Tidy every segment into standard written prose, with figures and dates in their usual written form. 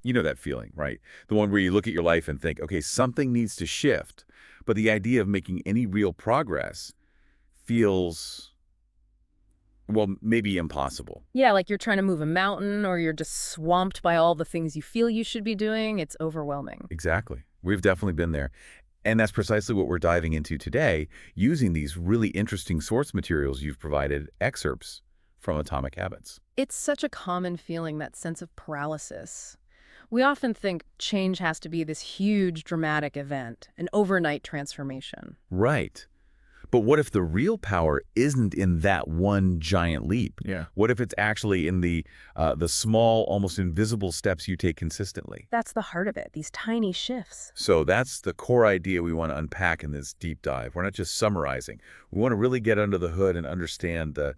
You know that feeling, right? The one where you look at your life and think, okay, something needs to shift, but the idea of making any real progress feels, well, maybe impossible. Yeah, like you're trying to move a mountain or you're just swamped by all the things you feel you should be doing. It's overwhelming. Exactly. We've definitely been there. And that's precisely what we're diving into today, using these really interesting source materials you've provided, excerpts from Atomic Habits. It's such a common feeling, that sense of paralysis. We often think change has to be this huge, dramatic event, an overnight transformation. Right. But what if the real power isn't in that one giant leap? Yeah. What if it's actually in the small, almost invisible steps you take consistently? That's the heart of it, these tiny shifts. So that's the core idea we want to unpack in this deep dive. We're not just summarizing. We want to really get under the hood and understand the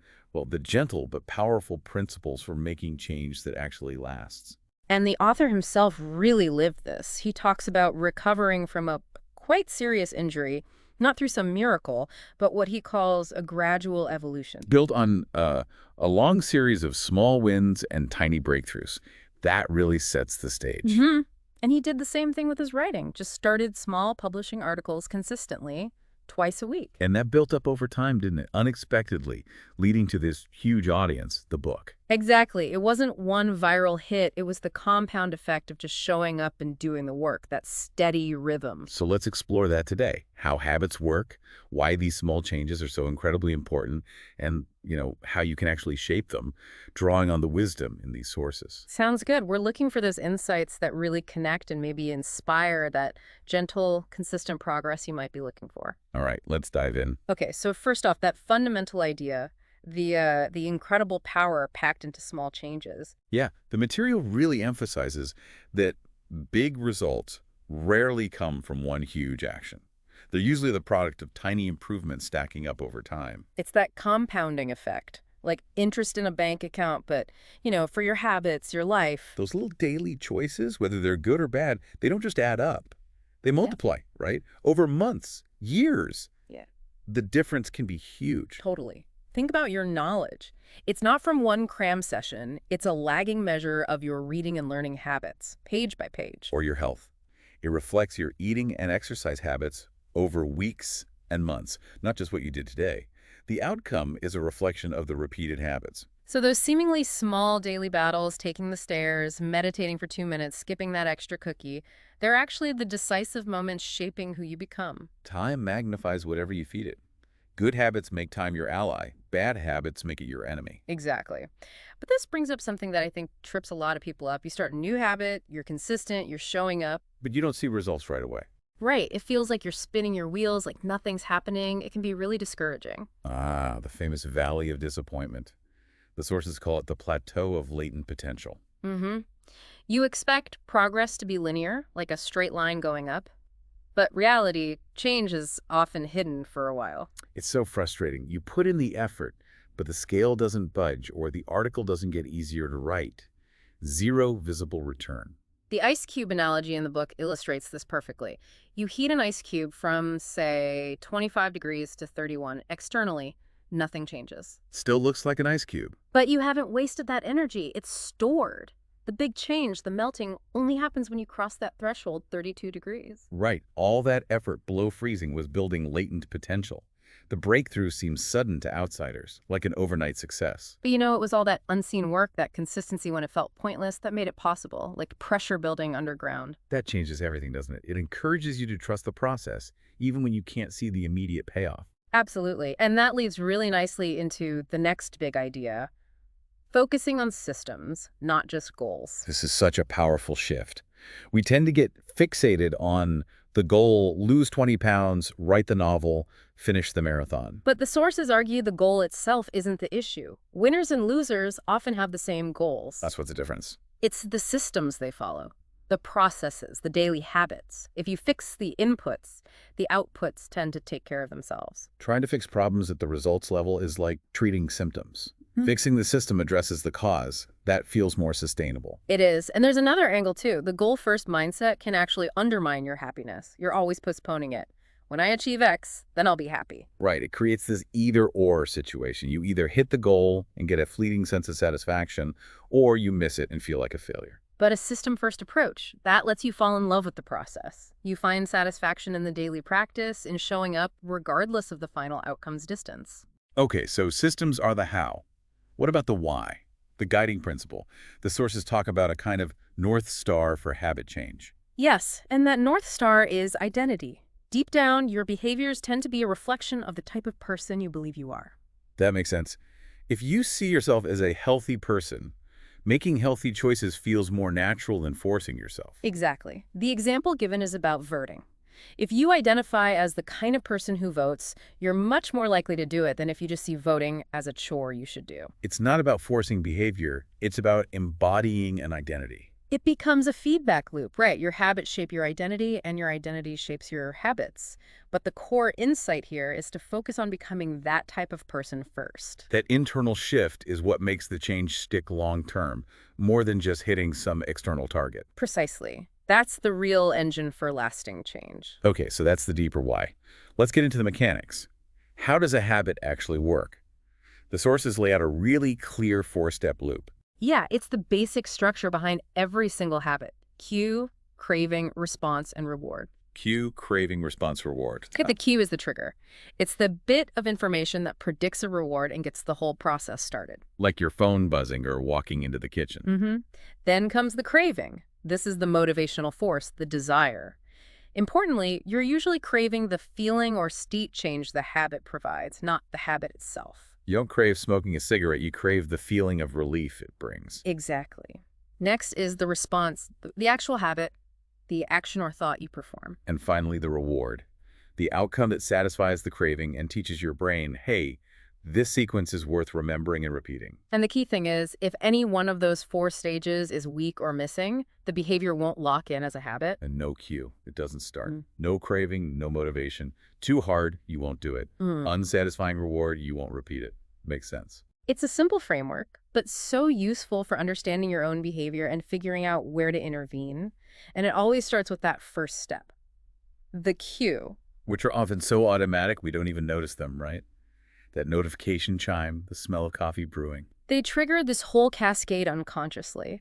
gentle but powerful principles for making change that actually lasts. And the author himself really lived this. He talks about recovering from a quite serious injury, not through some miracle, but what he calls a gradual evolution. Built on a long series of small wins and tiny breakthroughs. That really sets the stage. And he did the same thing with his writing, just started small, publishing articles consistently, twice a week. And that built up over time, didn't it? Unexpectedly, leading to this huge audience, the book. Exactly. It wasn't one viral hit. It was the compound effect of just showing up and doing the work, that steady rhythm. So let's explore that today. How habits work, why these small changes are so incredibly important, and, how you can actually shape them, drawing on the wisdom in these sources. Sounds good. We're looking for those insights that really connect and maybe inspire that gentle, consistent progress you might be looking for. All right, let's dive in. Okay, so first off, that fundamental idea, the incredible power packed into small changes. Yeah, the material really emphasizes that big results rarely come from one huge action. They're usually the product of tiny improvements stacking up over time. It's that compounding effect, like interest in a bank account, but, for your habits, your life. Those little daily choices, whether they're good or bad, they don't just add up. They multiply, right? Over months, years. Yeah, The difference can be huge. totally. Think about your knowledge. It's not from one cram session. It's a lagging measure of your reading and learning habits, page by page. Or your health. It reflects your eating and exercise habits over weeks and months, not just what you did today. The outcome is a reflection of the repeated habits. So those seemingly small daily battles, taking the stairs, meditating for 2 minutes, skipping that extra cookie, they're actually the decisive moments shaping who you become. Time magnifies whatever you feed it. Good habits make time your ally. Bad habits make it your enemy. Exactly. But this brings up something that I think trips a lot of people up. You start a new habit, you're consistent, you're showing up. But you don't see results right away. Right. It feels like you're spinning your wheels, like nothing's happening. It can be really discouraging. Ah, the famous valley of disappointment. The sources call it the plateau of latent potential. You expect progress to be linear, like a straight line going up. But reality, change is often hidden for a while. It's so frustrating. You put in the effort, but the scale doesn't budge or the article doesn't get easier to write. Zero visible return. The ice cube analogy in the book illustrates this perfectly. You heat an ice cube from, say, 25 degrees to 31 externally. Nothing changes. Still looks like an ice cube. But you haven't wasted that energy. It's stored. The big change, the melting, only happens when you cross that threshold, 32 degrees. Right. All that effort below freezing was building latent potential. The breakthrough seems sudden to outsiders, like an overnight success. But it was all that unseen work, that consistency when it felt pointless, that made it possible, like pressure building underground. That changes everything, doesn't it? It encourages you to trust the process, even when you can't see the immediate payoff. Absolutely. And that leads really nicely into the next big idea, focusing on systems, not just goals. This is such a powerful shift. We tend to get fixated on the goal, lose 20 pounds, write the novel, finish the marathon. But the sources argue the goal itself isn't the issue. Winners and losers often have the same goals. That's what's the difference. It's the systems they follow, the processes, the daily habits. If you fix the inputs, the outputs tend to take care of themselves. Trying to fix problems at the results level is like treating symptoms. Fixing the system addresses the cause. That feels more sustainable. It is. And there's another angle, too. The goal-first mindset can actually undermine your happiness. You're always postponing it. When I achieve X, then I'll be happy. Right. It creates this either-or situation. You either hit the goal and get a fleeting sense of satisfaction, or you miss it and feel like a failure. but a system-first approach. That lets you fall in love with the process. You find satisfaction in the daily practice, in showing up regardless of the final outcome's distance. Okay, so systems are the how. What about the why? The guiding principle. The sources talk about a kind of North Star for habit change. Yes, and that North Star is identity. Deep down, your behaviors tend to be a reflection of the type of person you believe you are. That makes sense. If you see yourself as a healthy person, making healthy choices feels more natural than forcing yourself. Exactly. The example given is about voting. If you identify as the kind of person who votes, you're much more likely to do it than if you just see voting as a chore you should do. It's not about forcing behavior, it's about embodying an identity. It becomes a feedback loop, right? Your habits shape your identity, and your identity shapes your habits. But the core insight here is to focus on becoming that type of person first. That internal shift is what makes the change stick long term, more than just hitting some external target. Precisely. That's the real engine for lasting change. Okay, so that's the deeper why. Let's get into the mechanics. How does a habit actually work? The sources lay out a really clear four-step loop. Yeah, it's the basic structure behind every single habit. Cue, craving, response, and reward. Cue, craving, response, reward. Look at the cue as the trigger. It's the bit of information that predicts a reward and gets the whole process started. Like your phone buzzing or walking into the kitchen. Then comes the craving. This is the motivational force, the desire. Importantly, you're usually craving the feeling or state change the habit provides, not the habit itself. You don't crave smoking a cigarette, you crave the feeling of relief it brings. Exactly. Next is the response, the actual habit, the action or thought you perform. And finally, the reward. The outcome that satisfies the craving and teaches your brain, hey, this sequence is worth remembering and repeating. And the key thing is, if any one of those four stages is weak or missing, the behavior won't lock in as a habit. And no cue. It doesn't start. No craving, no motivation. Too hard, you won't do it. Unsatisfying reward, you won't repeat it. Makes sense. It's a simple framework, but so useful for understanding your own behavior and figuring out where to intervene. And it always starts with that first step, the cue. Which are often so automatic we don't even notice them, right? That notification chime, the smell of coffee brewing. They trigger this whole cascade unconsciously.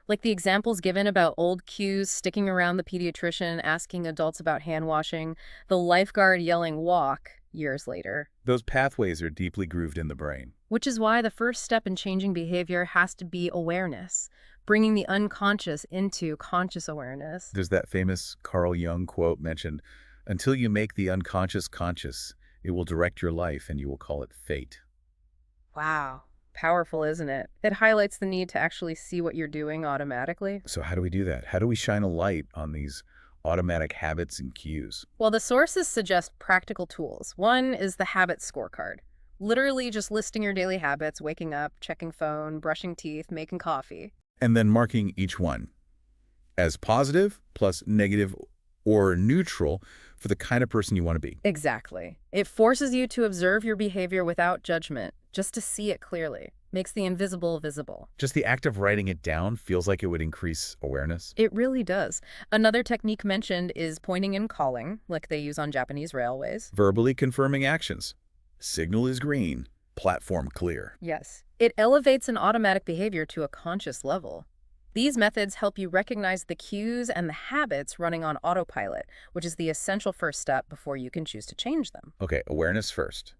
Like the examples given about old cues sticking around the pediatrician asking adults about hand washing, the lifeguard yelling walk years later. Those pathways are deeply grooved in the brain. Which is why the first step in changing behavior has to be awareness, bringing the unconscious into conscious awareness. There's that famous Carl Jung quote mentioned, until you make the unconscious conscious, it will direct your life and you will call it fate. Wow. Powerful, isn't it? It highlights the need to actually see what you're doing automatically. So how do we do that? How do we shine a light on these automatic habits and cues? Well, the sources suggest practical tools. One is the habit scorecard. Literally just listing your daily habits, waking up, checking phone, brushing teeth, making coffee. And then marking each one as positive plus negative or neutral for the kind of person you want to be. Exactly. It forces you to observe your behavior without judgment, just to see it clearly. Makes the invisible visible. Just the act of writing it down feels like it would increase awareness. It really does. Another technique mentioned is pointing and calling, like they use on Japanese railways. Verbally confirming actions. Signal is green. Platform clear. Yes. It elevates an automatic behavior to a conscious level. These methods help you recognize the cues and the habits running on autopilot, which is the essential first step before you can choose to change them. Okay, awareness first.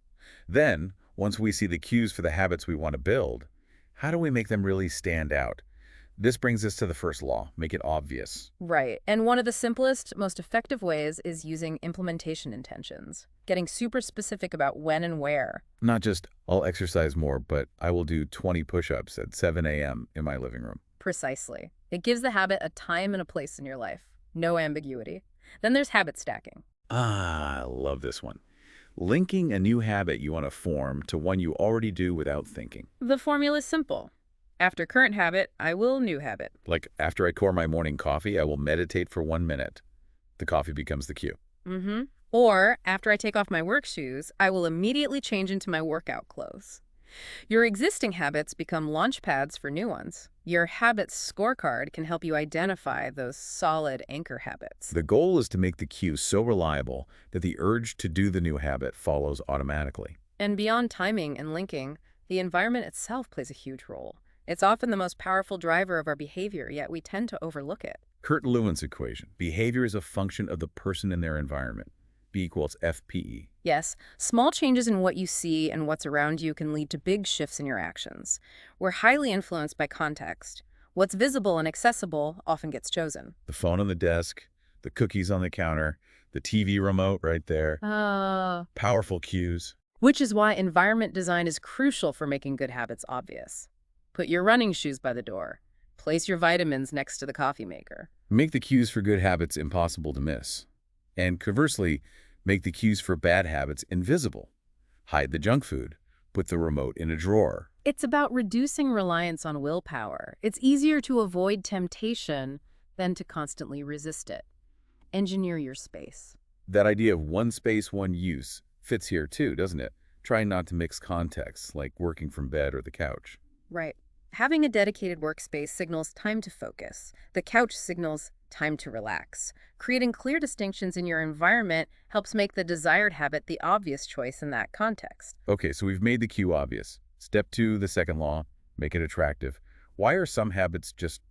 Then, once we see the cues for the habits we want to build, how do we make them really stand out? This brings us to the first law, make it obvious. Right. And one of the simplest, most effective ways is using implementation intentions, getting super specific about when and where. Not just, I'll exercise more, but I will do 20 push-ups at 7 a.m. in my living room. Precisely. It gives the habit a time and a place in your life. No ambiguity. Then there's habit stacking. Ah, I love this one. Linking a new habit you want to form to one you already do without thinking. The formula is simple. After current habit, I will new habit. Like after I pour my morning coffee, I will meditate for 1 minute. The coffee becomes the cue. Or after I take off my work shoes, I will immediately change into my workout clothes. Your existing habits become launch pads for new ones. Your habits scorecard can help you identify those solid anchor habits. The goal is to make the cue so reliable that the urge to do the new habit follows automatically. And beyond timing and linking, the environment itself plays a huge role. It's often the most powerful driver of our behavior, yet we tend to overlook it. Kurt Lewin's equation. Behavior is a function of the person and their environment. B equals FPE. Yes, small changes in what you see and what's around you can lead to big shifts in your actions. We're highly influenced by context. What's visible and accessible often gets chosen. The phone on the desk, the cookies on the counter, the TV remote right there. Powerful cues. Which is why environment design is crucial for making good habits obvious. Put your running shoes by the door. Place your vitamins next to the coffee maker. Make the cues for good habits impossible to miss. And conversely, make the cues for bad habits invisible. Hide the junk food. Put the remote in a drawer. It's about reducing reliance on willpower. It's easier to avoid temptation than to constantly resist it. Engineer your space. That idea of one space, one use fits here too, doesn't it? Trying not to mix contexts, like working from bed or the couch. Right. Having a dedicated workspace signals time to focus. The couch signals time to relax. Creating clear distinctions in your environment helps make the desired habit the obvious choice in that context. Okay, so we've made the cue obvious. Step 2, the second law, make it attractive. Why are some habits just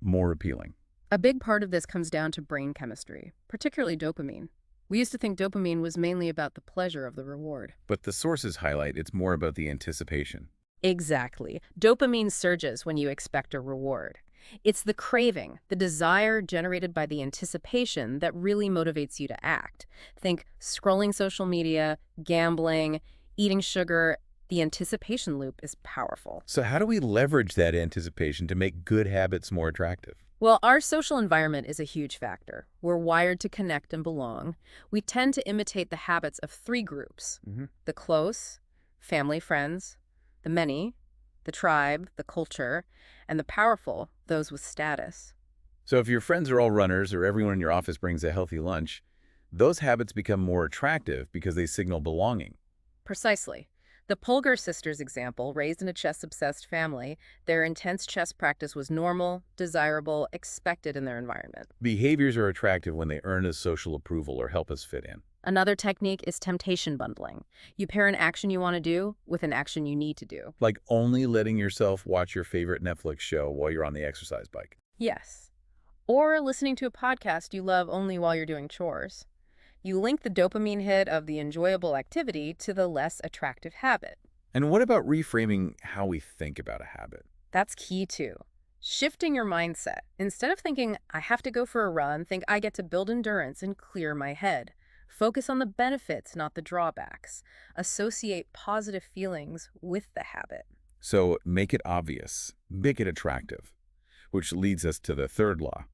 more appealing? A big part of this comes down to brain chemistry, particularly dopamine. We used to think dopamine was mainly about the pleasure of the reward. But the sources highlight it's more about the anticipation. Exactly. Dopamine surges when you expect a reward. It's the craving, the desire generated by the anticipation that really motivates you to act. Think scrolling social media, gambling, eating sugar. The anticipation loop is powerful. So how do we leverage that anticipation to make good habits more attractive? Well, our social environment is a huge factor. We're wired to connect and belong. We tend to imitate the habits of three groups: the close, family, friends; the many, the tribe, the culture; and the powerful, those with status. So if your friends are all runners or everyone in your office brings a healthy lunch, those habits become more attractive because they signal belonging. Precisely. The Polgar sisters example, raised in a chess-obsessed family, their intense chess practice was normal, desirable, expected in their environment. Behaviors are attractive when they earn us social approval or help us fit in. Another technique is temptation bundling. You pair an action you want to do with an action you need to do. Like only letting yourself watch your favorite Netflix show while you're on the exercise bike. Yes. Or listening to a podcast you love only while you're doing chores. You link the dopamine hit of the enjoyable activity to the less attractive habit. And what about reframing how we think about a habit? That's key too. Shifting your mindset. Instead of thinking, I have to go for a run, think I get to build endurance and clear my head. Focus on the benefits, not the drawbacks. Associate positive feelings with the habit. So make it obvious, make it attractive, which leads us to the third law,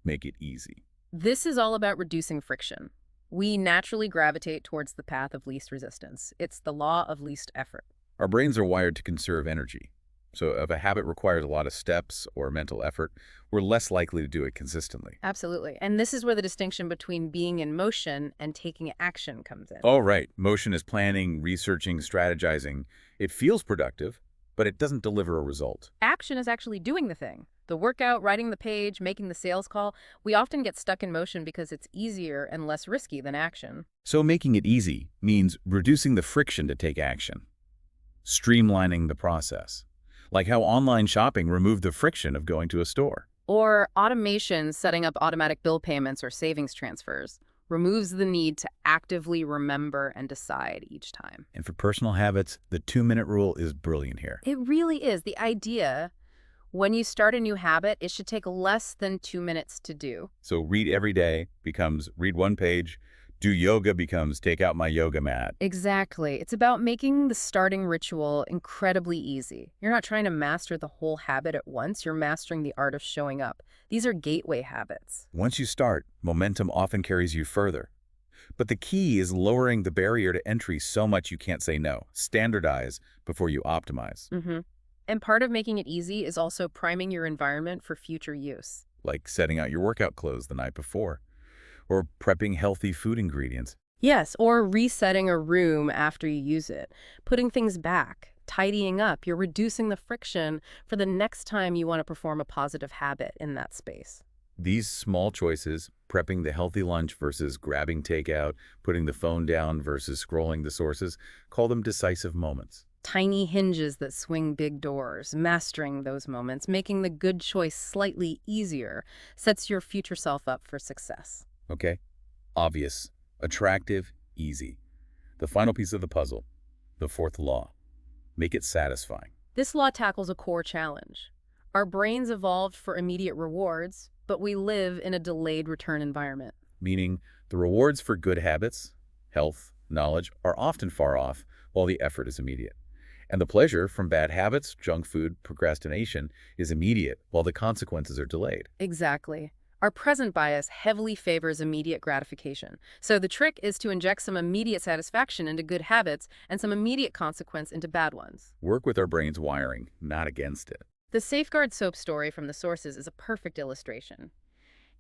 make it easy. This is all about reducing friction. We naturally gravitate towards the path of least resistance. It's the law of least effort. Our brains are wired to conserve energy. So if a habit requires a lot of steps or mental effort, we're less likely to do it consistently. Absolutely. And this is where the distinction between being in motion and taking action comes in. Oh, right. Motion is planning, researching, strategizing. It feels productive, but it doesn't deliver a result. Action is actually doing the thing. The workout, writing the page, making the sales call. We often get stuck in motion because it's easier and less risky than action. So making it easy means reducing the friction to take action, streamlining the process, like how online shopping removed the friction of going to a store. Or automation, setting up automatic bill payments or savings transfers, removes the need to actively remember and decide each time. And for personal habits, the 2-minute rule is brilliant here. It really is. The idea, when you start a new habit, it should take less than 2 minutes to do. So read every day becomes read one page, do yoga becomes take out my yoga mat. Exactly. It's about making the starting ritual incredibly easy. You're not trying to master the whole habit at once. You're mastering the art of showing up. These are gateway habits. Once you start, momentum often carries you further. But the key is lowering the barrier to entry so much you can't say no. Standardize before you optimize. And part of making it easy is also priming your environment for future use. Like setting out your workout clothes the night before, or prepping healthy food ingredients. Yes, or resetting a room after you use it. Putting things back, tidying up. You're reducing the friction for the next time you want to perform a positive habit in that space. These small choices, prepping the healthy lunch versus grabbing takeout, putting the phone down versus scrolling the sources, call them decisive moments. Tiny hinges that swing big doors, mastering those moments, making the good choice slightly easier, sets your future self up for success. Okay? Obvious, attractive, easy. The final piece of the puzzle, the fourth law. Make it satisfying. This law tackles a core challenge. Our brains evolved for immediate rewards, but we live in a delayed return environment. Meaning the rewards for good habits, health, knowledge are often far off while the effort is immediate. And the pleasure from bad habits, junk food, procrastination is immediate while the consequences are delayed. Exactly. Our present bias heavily favors immediate gratification. So the trick is to inject some immediate satisfaction into good habits and some immediate consequence into bad ones. Work with our brain's wiring, not against it. The Safeguard soap story from the sources is a perfect illustration.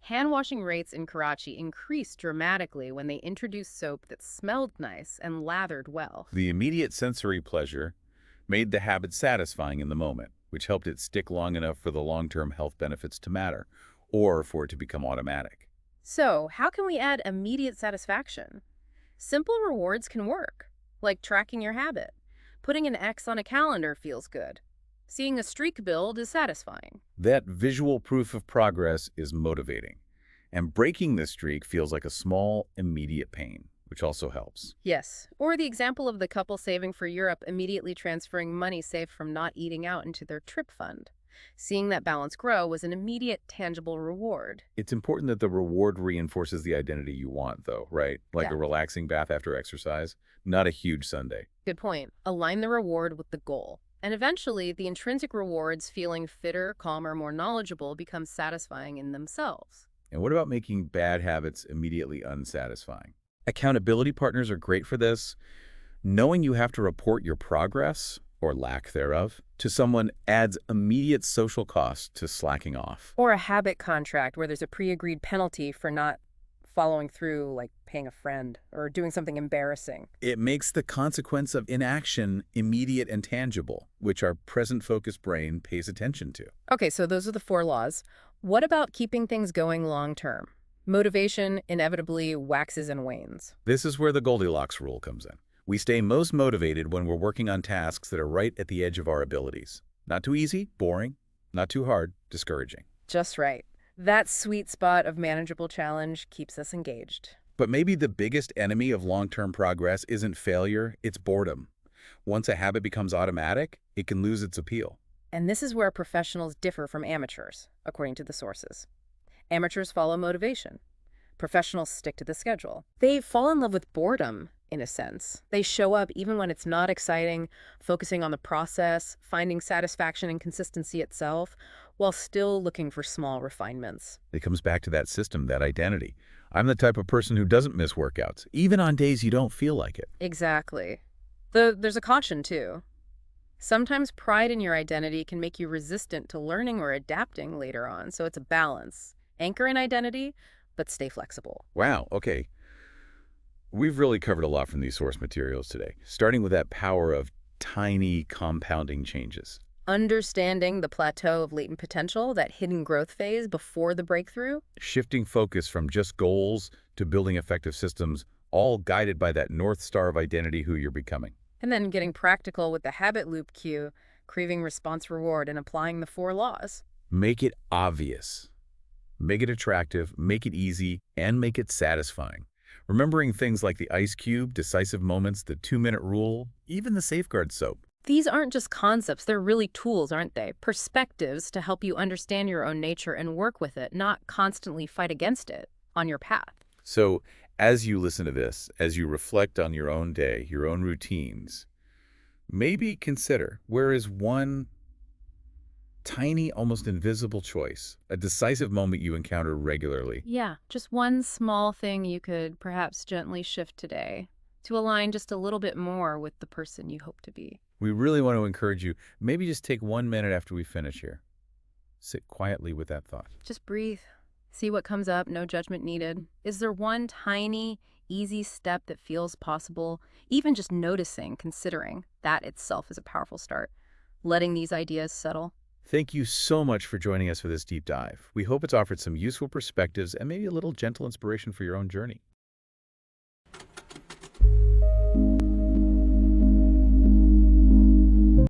Hand washing rates in Karachi increased dramatically when they introduced soap that smelled nice and lathered well. The immediate sensory pleasure made the habit satisfying in the moment, which helped it stick long enough for the long-term health benefits to matter, or for it to become automatic. So, how can we add immediate satisfaction? Simple rewards can work, like tracking your habit. Putting an X on a calendar feels good. Seeing a streak build is satisfying. That visual proof of progress is motivating, and breaking the streak feels like a small, immediate pain, which also helps. Yes, or the example of the couple saving for Europe immediately transferring money saved from not eating out into their trip fund. Seeing that balance grow was an immediate, tangible reward. It's important that the reward reinforces the identity you want, though, right? Like Yeah. a relaxing bath after exercise, not a huge Sunday. Good point. Align the reward with the goal. And eventually, the intrinsic rewards, feeling fitter, calmer, more knowledgeable, become satisfying in themselves. And what about making bad habits immediately unsatisfying? Accountability partners are great for this. Knowing you have to report your progress, or lack thereof, to someone adds immediate social cost to slacking off. Or a habit contract where there's a pre-agreed penalty for not following through, like paying a friend or doing something embarrassing. It makes the consequence of inaction immediate and tangible, which our present-focused brain pays attention to. Okay, so those are the 4 laws. What about keeping things going long term? Motivation inevitably waxes and wanes. This is where the Goldilocks rule comes in. We stay most motivated when we're working on tasks that are right at the edge of our abilities. Not too easy, boring. Not too hard, discouraging. Just right. That sweet spot of manageable challenge keeps us engaged. But maybe the biggest enemy of long-term progress isn't failure, it's boredom. Once a habit becomes automatic, it can lose its appeal. And this is where professionals differ from amateurs, according to the sources. Amateurs follow motivation. Professionals stick to the schedule. They fall in love with boredom, in a sense. They show up even when it's not exciting, focusing on the process, finding satisfaction and consistency itself, while still looking for small refinements. It comes back to that system, that identity. I'm the type of person who doesn't miss workouts, even on days you don't feel like it. Exactly. There's a caution, too. Sometimes pride in your identity can make you resistant to learning or adapting later on, so it's a balance. Anchor in identity, but stay flexible. Wow, okay. We've really covered a lot from these source materials today, starting with that power of tiny compounding changes. Understanding the plateau of latent potential, that hidden growth phase before the breakthrough. Shifting focus from just goals to building effective systems, all guided by that North Star of identity, who you're becoming. And then getting practical with the habit loop cue, craving response reward, and applying the 4 laws. Make it obvious. Make it attractive, make it easy, and make it satisfying. Remembering things like the ice cube, decisive moments, the 2-minute rule, even the Safeguard soap. These aren't just concepts, they're really tools, aren't they? Perspectives to help you understand your own nature and work with it, not constantly fight against it on your path. So as you listen to this, as you reflect on your own day, your own routines, maybe consider, where is one tiny, almost invisible choice, a decisive moment you encounter regularly? Yeah, just one small thing you could perhaps gently shift today to align just a little bit more with the person you hope to be. We really want to encourage you, maybe just take 1 minute after we finish here. Sit quietly with that thought. Just breathe. See what comes up, no judgment needed. Is there one tiny, easy step that feels possible? Even just noticing, considering, that itself is a powerful start. Letting these ideas settle. Thank you so much for joining us for this deep dive. We hope it's offered some useful perspectives and maybe a little gentle inspiration for your own journey.